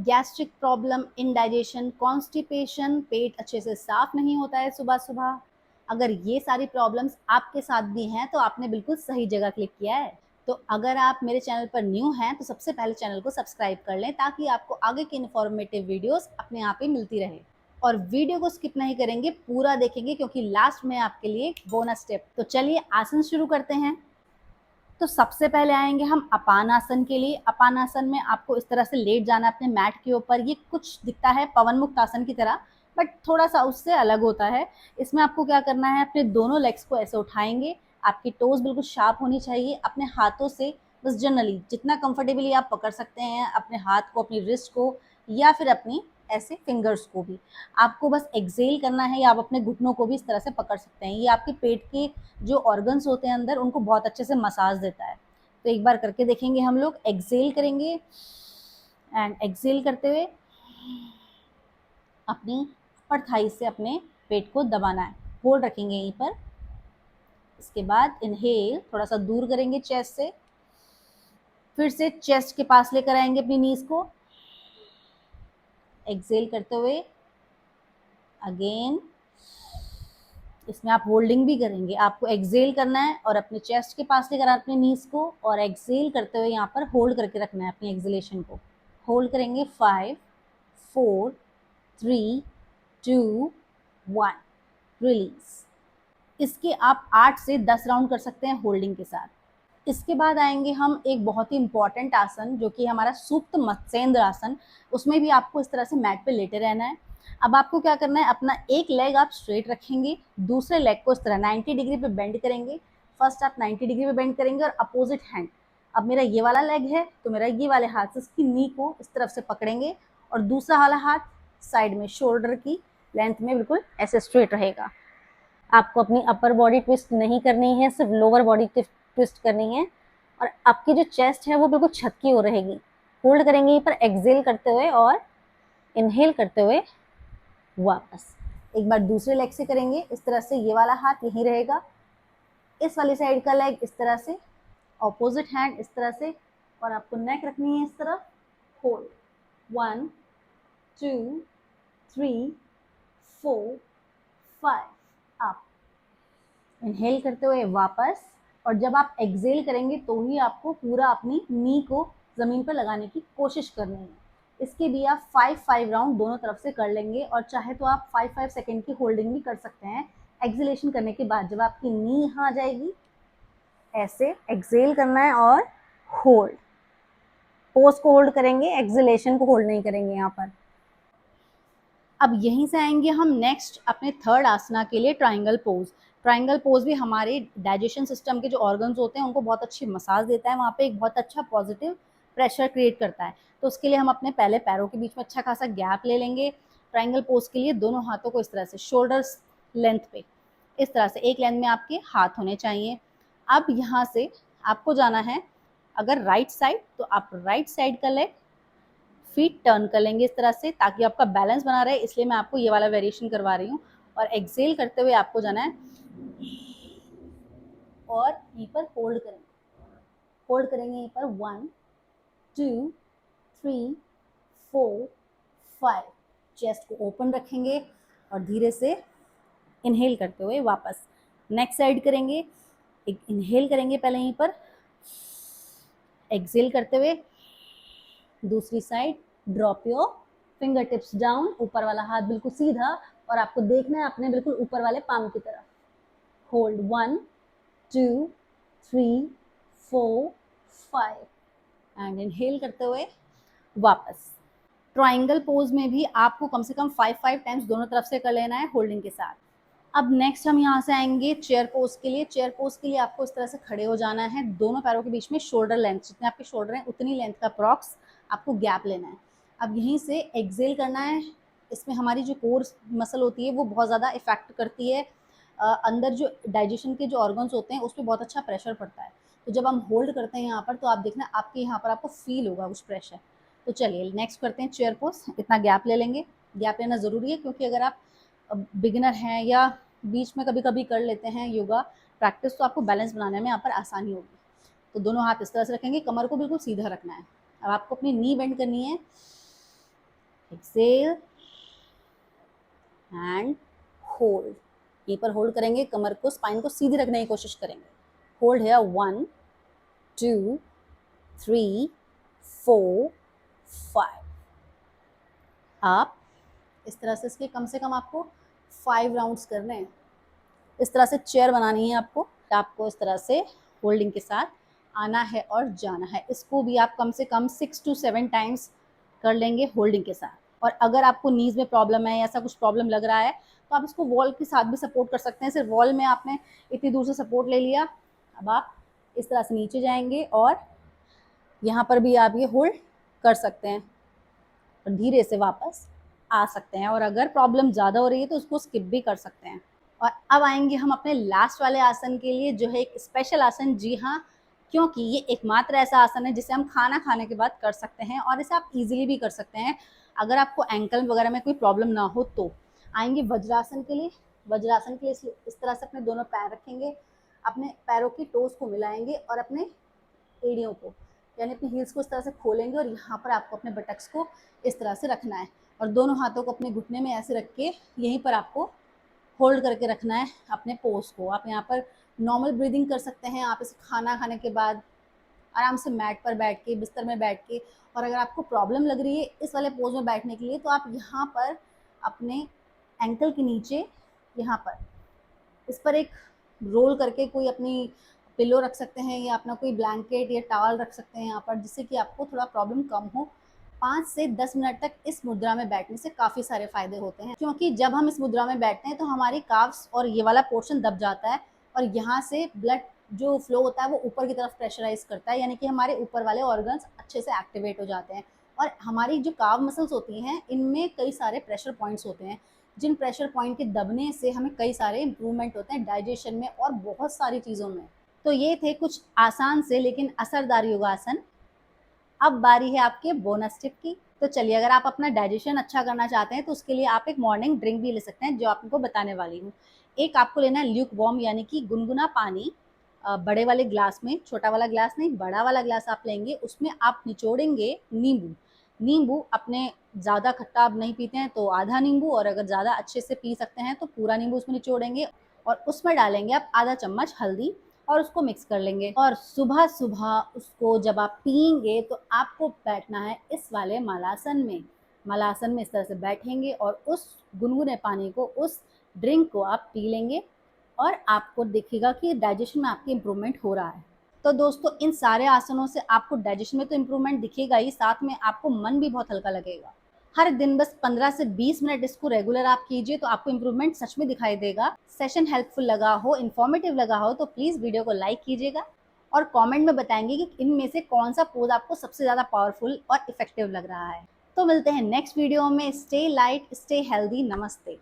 Gastric problem, indigestion, constipation, पेट अच्छे से साफ नहीं होता है सुबह सुबह, अगर ये सारी प्रॉब्लम्स आपके साथ भी हैं तो आपने बिल्कुल सही जगह क्लिक किया है। तो अगर आप मेरे चैनल पर न्यू हैं तो सबसे पहले चैनल को सब्सक्राइब कर लें ताकि आपको आगे की इन्फॉर्मेटिव वीडियोस अपने आप ही मिलती रहे। और वीडियो को स्किप नहीं करेंगे, पूरा देखेंगे क्योंकि लास्ट में आपके लिए बोनस टिप। तो चलिए आसन शुरू करते हैं। तो सबसे पहले आएंगे हम अपान आसन के लिए। अपान आसन में आपको इस तरह से लेट जाना है अपने मैट के ऊपर। ये कुछ दिखता है पवन मुक्त आसन की तरह, बट थोड़ा सा उससे अलग होता है। इसमें आपको क्या करना है, अपने दोनों लेग्स को ऐसे उठाएंगे, आपकी टोज बिल्कुल शार्प होनी चाहिए। अपने हाथों से बस जनरली जितना कंफर्टेबली आप पकड़ सकते हैं अपने हाथ को, अपनी रिस्ट को, या फिर अपनी ऐसे फिंगर्स को भी आपको बस एक्सेल करना है, या आप अपने घुटनों को भी इस तरह से पकड़ सकते हैं। ये आपके पेट के जो ऑर्गन्स होते हैं अंदर उनको बहुत अच्छे से मसाज देता है। तो एक बार करके देखेंगे हम लोग। एक्सेल करेंगे एंड एक्सेल करते हुए अपनी अपर थाई से अपने पेट को दबाना है, होल्ड रखेंगे यहीं पर। इसके बाद इनहेल थोड़ा सा दूर करेंगे चेस्ट से, फिर से चेस्ट के पास लेकर आएंगे अपनी नीज को। एक्सेल करते हुए अगेन इसमें आप होल्डिंग भी करेंगे। आपको एक्सेल करना है और अपने चेस्ट के पास लेकर अपने नीज को, और एक्सेल करते हुए यहाँ पर होल्ड करके रखना है अपनी एक्सेलेशन को। होल्ड करेंगे 5 4 3 2 1, रिलीज। इसके आप 8 से 10 राउंड कर सकते हैं होल्डिंग के साथ। इसके बाद आएंगे हम एक बहुत ही इंपॉर्टेंट आसन जो कि हमारा सुप्त मत्स्येंद्र आसन। उसमें भी आपको इस तरह से मैट पे लेटे रहना है। अब आपको क्या करना है, अपना एक लेग आप स्ट्रेट रखेंगे, दूसरे लेग को इस तरह 90 डिग्री पे बेंड करेंगे। फर्स्ट आप 90 डिग्री पे बेंड करेंगे और अपोजिट हैंड, अब मेरा ये वाला लेग है तो मेरा ये वाले हाथ से इसकी नी को इस तरफ से पकड़ेंगे, और दूसरा वाला हाथ साइड में शोल्डर की लेंथ में बिल्कुल ऐसे स्ट्रेट रहेगा। आपको अपनी अपर बॉडी ट्विस्ट नहीं करनी है, सिर्फ लोअर बॉडी ट्विस्ट करनी है, और आपकी जो चेस्ट है वो बिल्कुल छत की ओर रहेगी। होल्ड करेंगे यहीं पर एक्सेल करते हुए और इनहेल करते हुए वापस। एक बार दूसरे लेग से करेंगे इस तरह से, ये वाला हाथ यहीं रहेगा, इस वाली साइड का लेग इस तरह से, ऑपोजिट हैंड इस तरह से, और आपको नेक रखनी है इस तरफ। Hold 1 2 3 4 5, up. इनहेल करते हुए वापस, और जब आप एक्सेल करेंगे तो ही आपको पूरा अपनी नी को ज़मीन पर लगाने की कोशिश करनी है। इसके भी आप 5 राउंड दोनों तरफ से कर लेंगे, और चाहे तो आप 5 सेकेंड की होल्डिंग भी कर सकते हैं। एक्सेलेशन करने के बाद जब आपकी नी यहाँ आ जाएगी, ऐसे एक्सेल करना है और होल्ड। पोज को होल्ड करेंगे, एक्सेलेशन को होल्ड नहीं करेंगे यहाँ पर। अब यहीं से आएंगे हम नेक्स्ट अपने थर्ड आसना के लिए, ट्राइंगल पोज। ट्राइंगल पोज भी हमारे डाइजेशन सिस्टम के जो ऑर्गन्स होते हैं उनको बहुत अच्छी मसाज देता है, वहाँ पे एक बहुत अच्छा पॉजिटिव प्रेशर क्रिएट करता है। तो उसके लिए हम अपने पहले पैरों के बीच में अच्छा खासा गैप ले लेंगे। ट्राइंगल पोज के लिए दोनों हाथों को इस तरह से शोल्डर्स लेंथ पे, इस तरह से एक लेंथ में आपके हाथ होने चाहिए। अब यहाँ से आपको जाना है, अगर राइट साइड तो आप राइट साइड का लेग फीट टर्न कर लेंगे इस तरह से, ताकि आपका बैलेंस बना रहे, इसलिए मैं आपको ये वाला वेरिएशन करवा रही हूँ। और एक्सेल करते हुए आपको जाना है और यहीं पर होल्ड करेंगे। होल्ड करेंगे यहीं पर 1 2 3 4 5, चेस्ट को ओपन रखेंगे और धीरे से इनहेल करते हुए वापस नेक्स्ट साइड करेंगे। एक इनहेल करेंगे पहले यहीं पर, एक्सेल करते हुए दूसरी side, drop your finger tips down, ऊपर वाला हाथ बिल्कुल सीधा, और आपको देखना है अपने बिल्कुल ऊपर वाले पाम की तरफ। होल्ड 1 2 3 4 5 एंड इनहेल करते हुए वापस। ट्राइंगल पोज में भी आपको कम से कम 5 टाइम्स दोनों तरफ से कर लेना है होल्डिंग के साथ। अब नेक्स्ट हम यहाँ से आएंगे चेयर पोज के लिए। चेयर पोज के लिए आपको इस तरह से खड़े हो जाना है, दोनों पैरों के बीच में शोल्डर लेंथ, जितने आपके शोल्डर हैं उतनी लेंथ का अप्रॉक्स आपको गैप लेना है। अब यहीं से एक्सेल करना है। इसमें हमारी जो कोर मसल होती है वो बहुत ज़्यादा इफेक्ट करती है, अंदर जो डाइजेशन के जो ऑर्गन्स होते हैं उस पर बहुत अच्छा प्रेशर पड़ता है। तो जब हम होल्ड करते हैं यहाँ पर तो आप देखना आपके यहाँ पर आपको फील होगा उस प्रेशर। तो चलिए नेक्स्ट करते हैं चेयर पोज। इतना गैप ले लेंगे, गैप लेना ज़रूरी है क्योंकि अगर आप बिगिनर हैं या बीच में कभी कभी कर लेते हैं योगा प्रैक्टिस, तो आपको बैलेंस बनाने में यहाँ पर आसानी होगी। तो दोनों हाथ इस तरह से रखेंगे, कमर को बिल्कुल सीधा रखना है। अब आपको अपनी नी बेंड करनी है, एक्सेल एंड होल्ड। यहीं पर होल्ड करेंगे, कमर को, स्पाइन को सीधी रखने की कोशिश करेंगे। होल्ड है 1 2 3 4 5। आप इस तरह से इसके कम से कम आपको 5 राउंड्स करने हैं। इस तरह से चेयर बनानी है आपको इस तरह से होल्डिंग के साथ आना है और जाना है। इसको भी आप कम से कम 6 to 7 टाइम्स कर लेंगे होल्डिंग के साथ। और अगर आपको नीज में प्रॉब्लम है, ऐसा कुछ प्रॉब्लम लग रहा है, तो आप इसको वॉल के साथ भी सपोर्ट कर सकते हैं। सिर्फ वॉल में आपने इतनी दूर से सपोर्ट ले लिया, अब आप इस तरह से नीचे जाएंगे और यहाँ पर भी आप ये होल्ड कर सकते हैं और धीरे से वापस आ सकते हैं। और अगर प्रॉब्लम ज़्यादा हो रही है तो उसको स्किप भी कर सकते हैं। और अब आएंगे हम अपने लास्ट वाले आसन के लिए, जो है एक स्पेशल आसन। जी हाँ, क्योंकि ये एकमात्र ऐसा आसन है जिसे हम खाना खाने के बाद कर सकते हैं और इसे आप इजीली भी कर सकते हैं अगर आपको एंकल वगैरह में कोई प्रॉब्लम ना हो तो। आएंगे वज्रासन के लिए। वज्रासन के लिए इस तरह से अपने दोनों पैर रखेंगे, अपने पैरों की टोस को मिलाएंगे और अपने एड़ियों को, यानी अपने हील्स को इस तरह से खोलेंगे और यहाँ पर आपको अपने बटक्स को इस तरह से रखना है और दोनों हाथों को अपने घुटने में ऐसे रख के यहीं पर आपको होल्ड करके रखना है अपने पोज को। आप यहाँ पर नॉर्मल ब्रीदिंग कर सकते हैं, आप इसे खाना खाने के बाद आराम से मैट पर बैठ के, बिस्तर में बैठ के। और अगर आपको प्रॉब्लम लग रही है इस वाले पोज में बैठने के लिए, तो आप यहाँ पर अपने एंकल के नीचे यहाँ पर इस पर एक रोल करके कोई अपनी पिलो रख सकते हैं या अपना कोई ब्लैंकेट या टॉवल रख सकते हैं यहाँ पर, जिससे कि आपको थोड़ा प्रॉब्लम कम हो। 5 से 10 मिनट तक इस मुद्रा में बैठने से काफ़ी सारे फायदे होते हैं, क्योंकि जब हम इस मुद्रा में बैठते हैं तो हमारी काफ्स और ये वाला पोर्शन दब जाता है और यहाँ से ब्लड जो फ्लो होता है वो ऊपर की तरफ प्रेशराइज करता है, यानी कि हमारे ऊपर वाले ऑर्गन्स अच्छे से एक्टिवेट हो जाते हैं। और हमारी जो काव मसल्स होती हैं इनमें कई सारे प्रेशर पॉइंट्स होते हैं, जिन प्रेशर पॉइंट के दबने से हमें कई सारे इंप्रूवमेंट होते हैं डाइजेशन में और बहुत सारी चीज़ों में। तो ये थे कुछ आसान से लेकिन असरदार योगासन। अब बारी है आपके बोनस टिप की। तो चलिए, अगर आप अपना डाइजेशन अच्छा करना चाहते हैं तो उसके लिए आप एक मॉर्निंग ड्रिंक भी ले सकते हैं, जो आपको बताने वाली हूँ। एक आपको लेना है ल्यूक वार्म, यानी कि गुनगुना पानी। बड़े वाले ग्लास में, छोटा वाला ग्लास नहीं, बड़ा वाला ग्लास आप लेंगे, उसमें आप निचोड़ेंगे नींबू। नींबू अपने ज़्यादा खट्टा आप नहीं पीते हैं तो आधा नींबू, और अगर ज़्यादा अच्छे से पी सकते हैं तो पूरा नींबू उसमें निचोड़ेंगे और उसमें डालेंगे आप आधा चम्मच हल्दी और उसको मिक्स कर लेंगे। और सुबह सुबह उसको जब आप पियेंगे तो आपको बैठना है इस वाले मलासन में। मलासन में इस तरह से बैठेंगे और उस गुनगुने पानी को, उस ड्रिंक को आप पी लेंगे और आपको दिखेगा कि डाइजेशन में आपकी इम्प्रूवमेंट हो रहा है। तो दोस्तों, इन सारे आसनों से आपको डाइजेशन में तो इम्प्रूवमेंट दिखेगा ही, साथ में आपको मन भी बहुत हल्का लगेगा। हर दिन बस 15 से 20 मिनट इसको रेगुलर आप कीजिए तो आपको इम्प्रूवमेंट सच में दिखाई देगा। सेशन हेल्पफुल लगा हो, इन्फॉर्मेटिव लगा हो तो प्लीज़ वीडियो को लाइक कीजिएगा और कमेंट में बताएंगे कि इनमें से कौन सा पोज आपको सबसे ज़्यादा पावरफुल और इफेक्टिव लग रहा है। तो मिलते हैं नेक्स्ट वीडियो में। Stay light, stay healthy. नमस्ते।